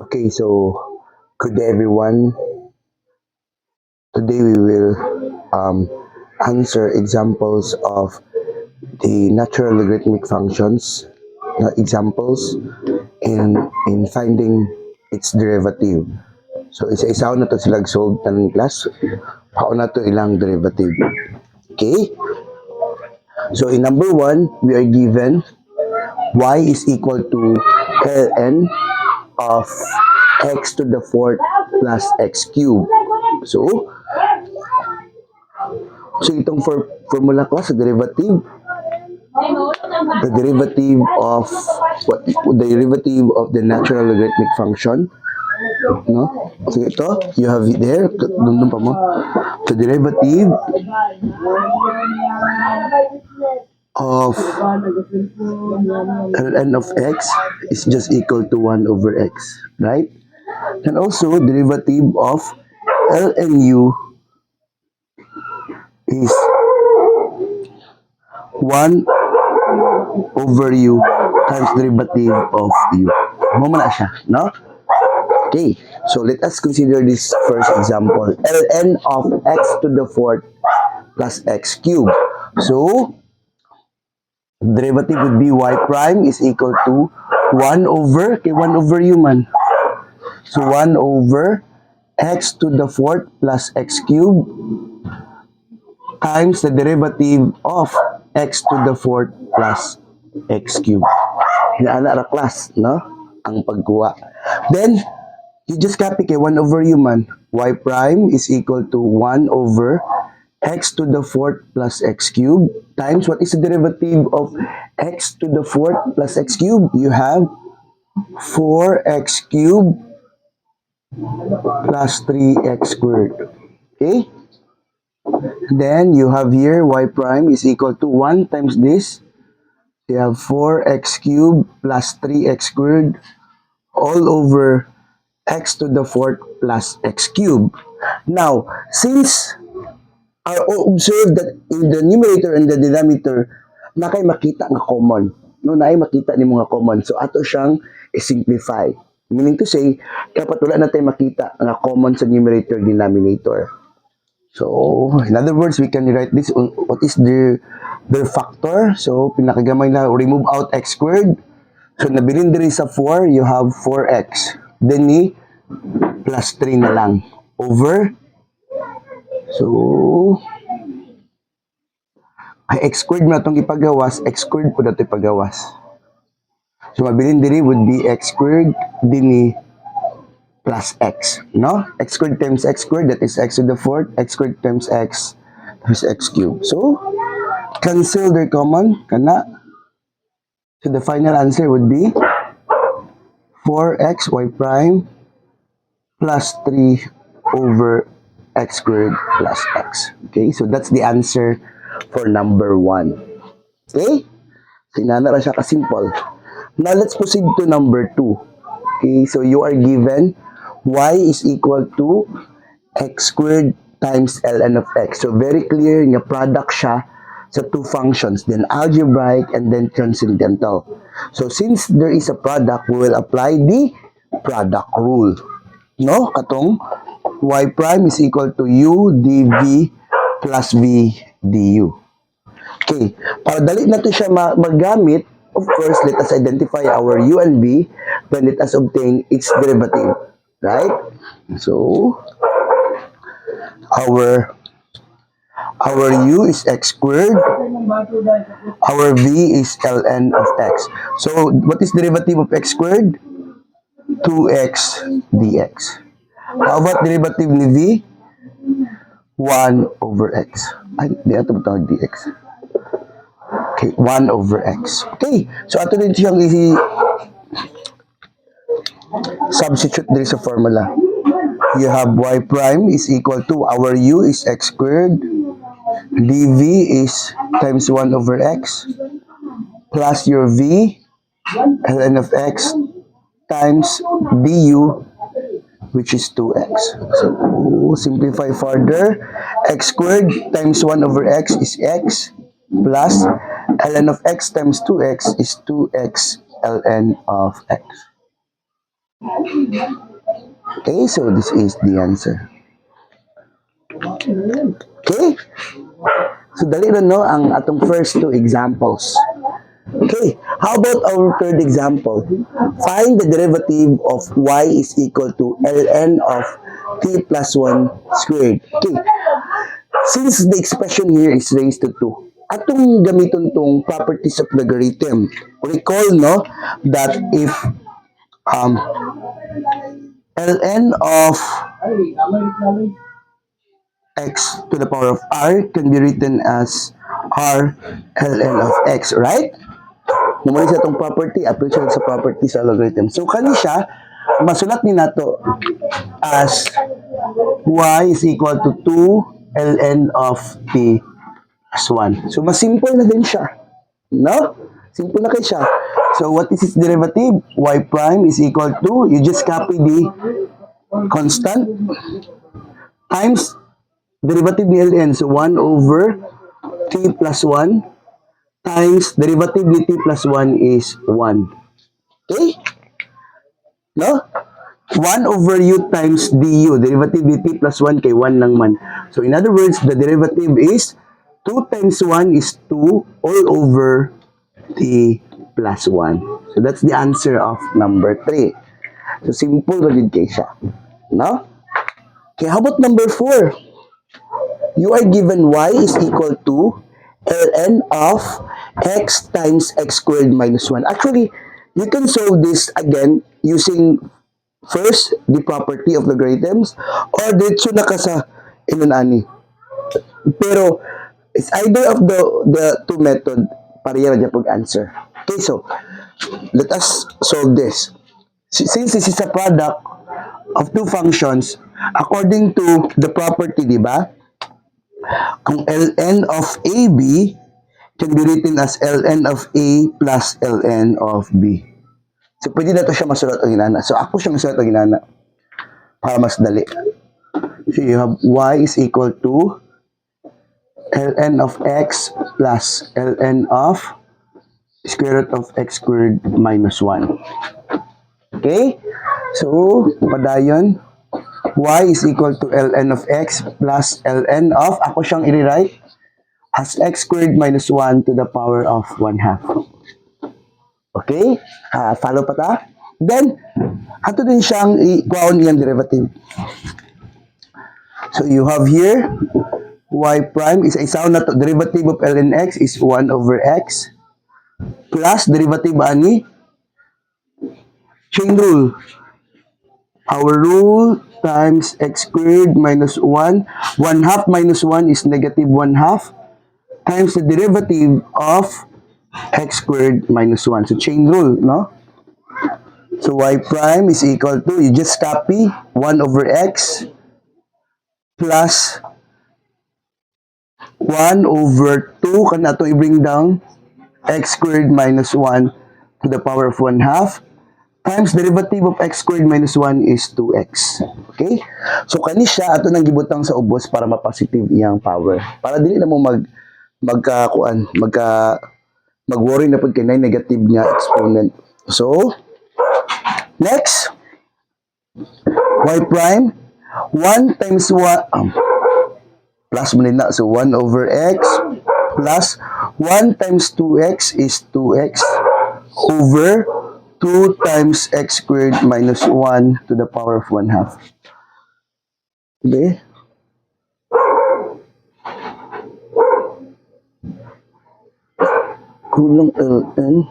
Okay, so good day everyone. Today we will answer examples of the natural logarithmic functions, examples in finding its derivative. So isa-isa na to sila solve ng class. Pao na to ilang derivative. Okay? So in number 1, we are given y is equal to ln of x to the fourth plus x cubed. So itong formula ko sa derivative, the derivative of the natural logarithmic function, no? So ito, you have it there, dundun pa mo. The derivative of ln of x is just equal to 1 over x, right? And also, derivative of lnu is 1 over u times derivative of u. Mo na siya, no? Okay, so let us consider this first example. ln of x to the fourth plus x cubed. So, derivative would be y prime is equal to 1 over, okay, 1 over u man. So, 1 over x to the fourth plus x cubed times the derivative of x to the fourth plus x cubed. Inaana ra class, no? Ang pagkuha. Then, you just copy kay 1 over u man. Y prime is equal to 1 over x to the fourth plus x cubed times what is the derivative of x to the fourth plus x cubed? You have 4x cubed plus 3x squared. Okay? Then you have here y prime is equal to 1 times this. You have 4x cubed plus 3x squared all over x to the fourth plus x cubed. Now, since I observe that in the numerator and the denominator, na kay makita nga common. No, na makita ni mga common. So, ato siyang i-simplify. Meaning to say, dapat wala na tayo makita nga common sa numerator denominator. So, in other words, we can write this, what is their factor. So, pinakagamay na, remove out x squared. So, nabilin diri sa 4, you have 4x. Then, ni plus 3 na lang. Over. So, ay x squared na itong ipagawas, x squared po na ito ipagawas. So, mabilin diri would be x squared, din ni plus x, no? X squared times x squared, that is x to the fourth, x squared times x, that is x cubed. So, cancel their common, kana. So, the final answer would be 4x y prime plus 3 over x squared plus x. Okay, so that's the answer for number 1. Okay? So, inana ra siya ka-simple. Now, let's proceed to number 2. Okay, so you are given y is equal to x squared times ln of x. So, very clear nga product siya sa two functions, then algebraic and then transcendental. So, since there is a product, we will apply the product rule. No? Katong y prime is equal to u dv plus v du. Okay, para dali natin siya magamit, of course, let us identify our u and v, then let us obtain its derivative. Right? So, our u is x squared, our v is ln of x. So, what is derivative of x squared? 2x dx. How about derivative ni v? 1 over x. Ay, di ato matawag dx. Okay, 1 over x. Okay, so ato din siyang substitute din sa formula. You have y prime is equal to, our u is x squared, dv is times 1 over x, plus your v, ln of x, times du, which is 2x. So, simplify further. X squared times 1 over x is x, plus ln of x times 2x is 2x ln of x. Okay, so this is the answer. Okay? So dali na no ang atong first two examples. Okay, how about our third example? Find the derivative of y is equal to ln of t plus 1 squared. Okay, since the expression here is raised to 2, atong gamiton tong properties of logarithm. Recall no that if um, ln of x to the power of r can be written as r ln of x, right? Namuli sa itong property, apply siya sa property sa logarithm. So, kani siya, masulat ni nato as y is equal to 2 ln of t plus 1. So, mas simple na din siya. No? Simple na kay siya. So, what is its derivative? Y prime is equal to, you just copy the constant times derivative ni ln. So, 1 over t plus 1 times derivative ni t plus 1 is 1. Okay? No? 1 over u times du. Derivative ni t plus 1 kay 1 lang man. So, in other words, the derivative is 2 times 1 is 2 all over t plus 1. So, that's the answer of number 3. So, simple rin kay siya. No? Okay, how about number 4? You are given y is equal to ln of x times x squared minus 1. Actually, you can solve this again using first the property of logarithms or dito na ka sa inunani. Pero it's either of the two method pareha na pag-answer. Okay, so let us solve this. Since this is a product of two functions, according to the property, di ba? Kung ln of AB can be written as ln of A plus ln of B. So, pwede na ito siya masulat o ginana. So, ako siya masulat o ginana para mas dali. So, you have y is equal to ln of x plus ln of square root of x squared minus 1. Okay? So, padayon, y is equal to ln of x plus ln of, ako siyang i-rewrite as x squared minus 1 to the power of 1 half. Okay? Follow pa ta? Then, ato din siyang i-kuhaon yung derivative. So, you have here, y prime is sound na to, derivative of ln x is 1 over x plus derivative ani chain rule. Our rule times x squared minus 1. 1 half minus 1 is negative 1 half times the derivative of x squared minus 1. So, chain rule, no? So, y prime is equal to, you just copy 1 over x plus 1 over 2, kana to i-bring down, x squared minus 1 to the power of 1 half times derivative of x squared minus 1 is 2x. Okay? So, kani siya, ato nang gibutang sa ubos para ma-positive iyang power. Para dili na mo mag-worry na pag kinay negative nga exponent. So, next, y prime, 1 times 1, plus mo na, so 1 over x plus 1 times 2x is 2x over 2 times x squared minus 1 to the power of 1 half. Okay? Kulang ln.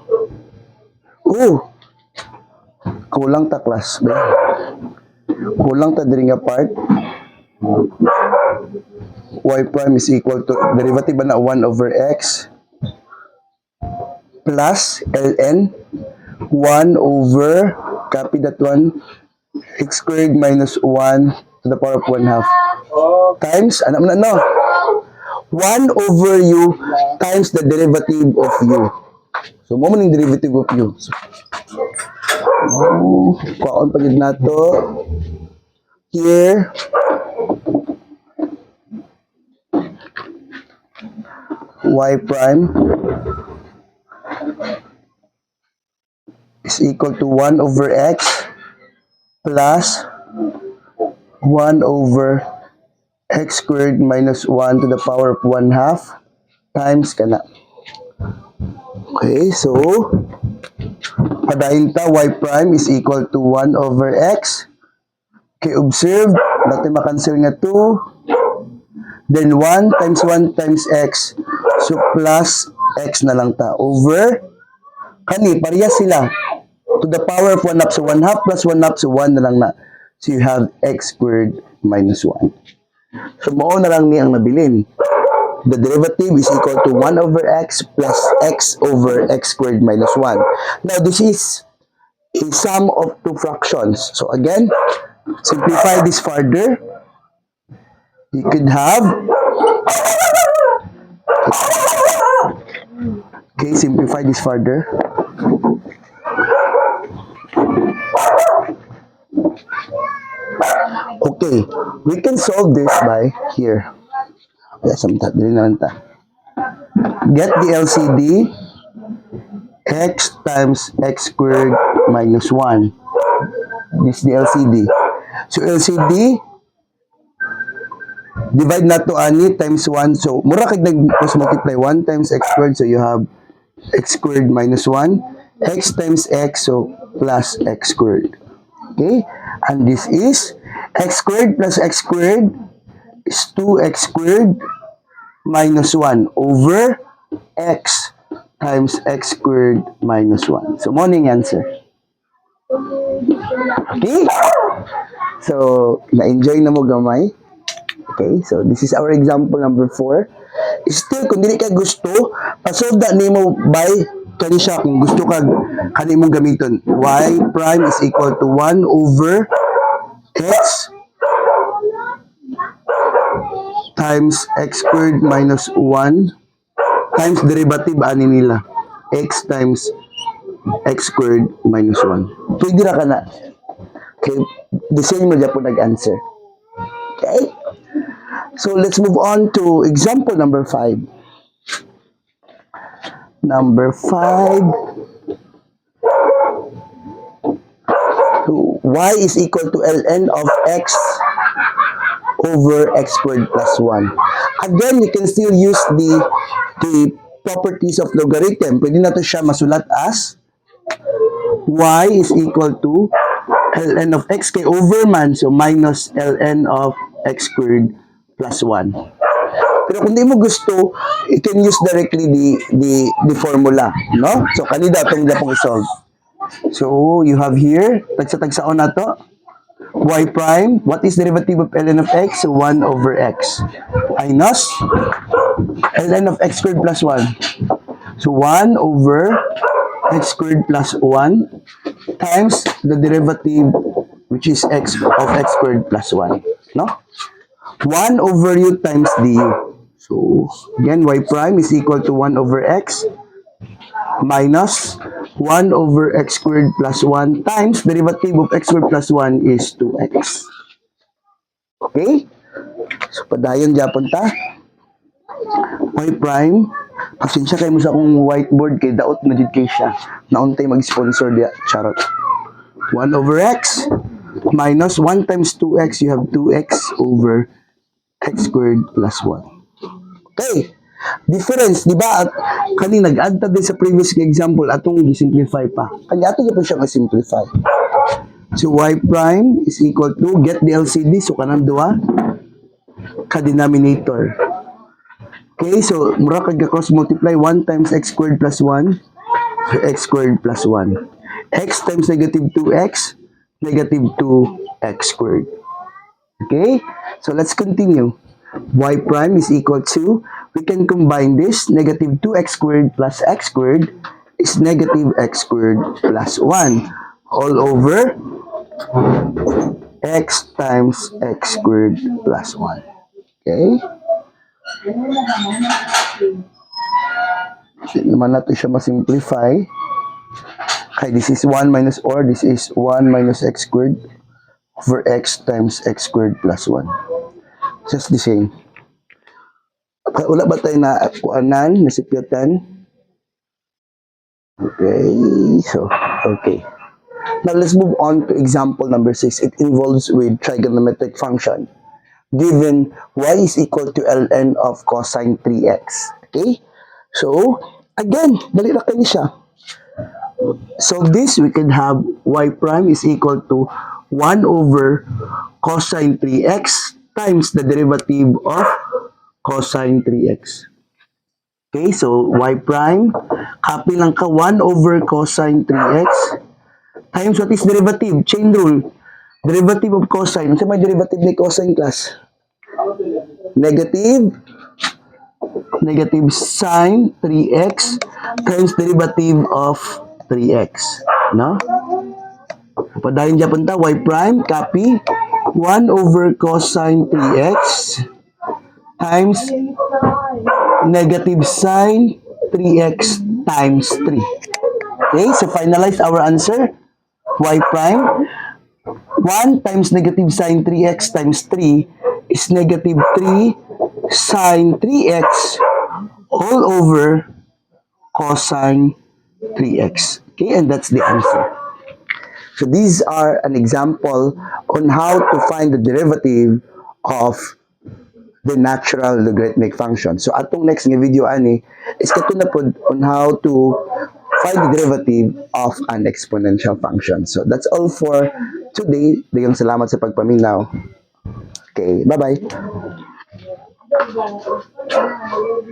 Oh! Kulang ta class. Kulang ta diri nga part. Y prime is equal to, derivative ba na 1 over x plus ln 1 over, copy that one, x squared minus 1 to the power of 1 half times, ano na, no? 1 over u times the derivative of u. So, mo man yung derivative of u. So, kuhaon pa yun na to. Here, y prime is equal to 1 over x plus 1 over x squared minus 1 to the power of 1 half times kana. Okay, so padayon ta y prime is equal to 1 over x. Okay, observe, natin makancel nga 2. Then 1 times x. So plus x na lang ta over kani pareha sila to the power of 1 half. So 1 half plus 1 half, so 1 na lang na. So you have x squared minus 1. So mao na lang ni ang nabilin. The derivative is equal to 1 over x plus x over x squared minus 1. Now this is a sum of two fractions. So again, simplify this further. You could have, okay, simplify this further. Okay, we can solve this by here. Yes, get the LCD, x times x squared minus 1. This is the LCD. So LCD, divide na to ani times 1. So mura kag nag-cross multiply 1 times x squared. So you have x squared minus 1. X times x, so plus x squared. Okay? And this is x squared plus x squared is 2x squared minus 1 over x times x squared minus 1. So morning answer. Okay? So, na-enjoy na mo gamay. Okay, so this is our example number 4. Still, kung dili ka gusto, pasolve na nimo by kani siya kung gusto ka kani mong gamiton. Y prime is equal to 1 over x times x squared minus 1 times derivative ani nila. X times x squared minus 1. Pwede na ka na. Okay, the same mo dyan po nag-answer. Okay? So, let's move on to example number 5. Number 5. So, y is equal to ln of x over x squared plus 1. Again, you can still use the properties of logarithm. Pwede na to siya masulat as y is equal to ln of x kay over man, so minus ln of x squared plus 1. Pero kung di mo gusto, you can use directly the formula, no? So kanina itong pong solve. So you have here, tagsa-tagsaon na to. Y prime, what is derivative of ln of x? So 1 over x minus ln of x squared plus 1. So 1 over x squared plus 1 times the derivative, which is x of x squared plus 1. No? 1 over u times du. So, again, y prime is equal to 1 over x minus 1 over x squared plus 1 times derivative of x squared plus 1 is 2x. Okay? So, padayon Japon ta. Y prime, pasensya kayo mo sa akong whiteboard kay daot na dito kay siya. Nauntay mag-sponsor diya. Charot. 1 over x minus 1 times 2x, you have 2x over x squared plus 1. Okay. Difference, di ba? At kani nag-add ta din sa previous example, atong gi-simplify pa. Kani ato pa siya ga-simplify. So y prime is equal to, get the LCD, so kanang duha ka-denominator. Okay, so mura kag cross multiply 1 times x squared plus 1, so x squared plus 1. X times negative 2x, negative 2x squared. Okay, so let's continue. Y prime is equal to, we can combine this, negative 2x squared plus x squared is negative x squared plus 1 all over x times x squared plus 1. Okay? Hindi naman natin siya masimplify. Okay, this is 1 minus, or this is 1 minus x squared over x times x squared plus 1. Just the same. Wala ba tayo na kuanan, nasipyatan? Okay, so, okay. Now, let's move on to example number 6. It involves with trigonometric function. Given y is equal to ln of cosine 3x. Okay? So, again, dali na kayo siya. So, this we can have y prime is equal to 1 over cosine 3x times the derivative of cosine 3x. Okay, so y prime, copy lang ka 1 over cosine 3x times what is derivative? Chain rule. Derivative of cosine. Ano may derivative ni cosine, class? Negative sine 3x times derivative of 3x. No? Padayon dyan punta, y prime, copy 1 over cosine 3x times negative sine 3x times 3. Okay, so finalize our answer. Y prime, 1 times negative sine 3x times 3 is negative 3 sine 3x all over cosine 3x. Okay, and that's the answer. So these are an example on how to find the derivative of the natural logarithmic function. So atong next nga video ani is kato na pod on how to find the derivative of an exponential function. So that's all for today. Daghang salamat sa pagpaminaw. Okay, bye-bye.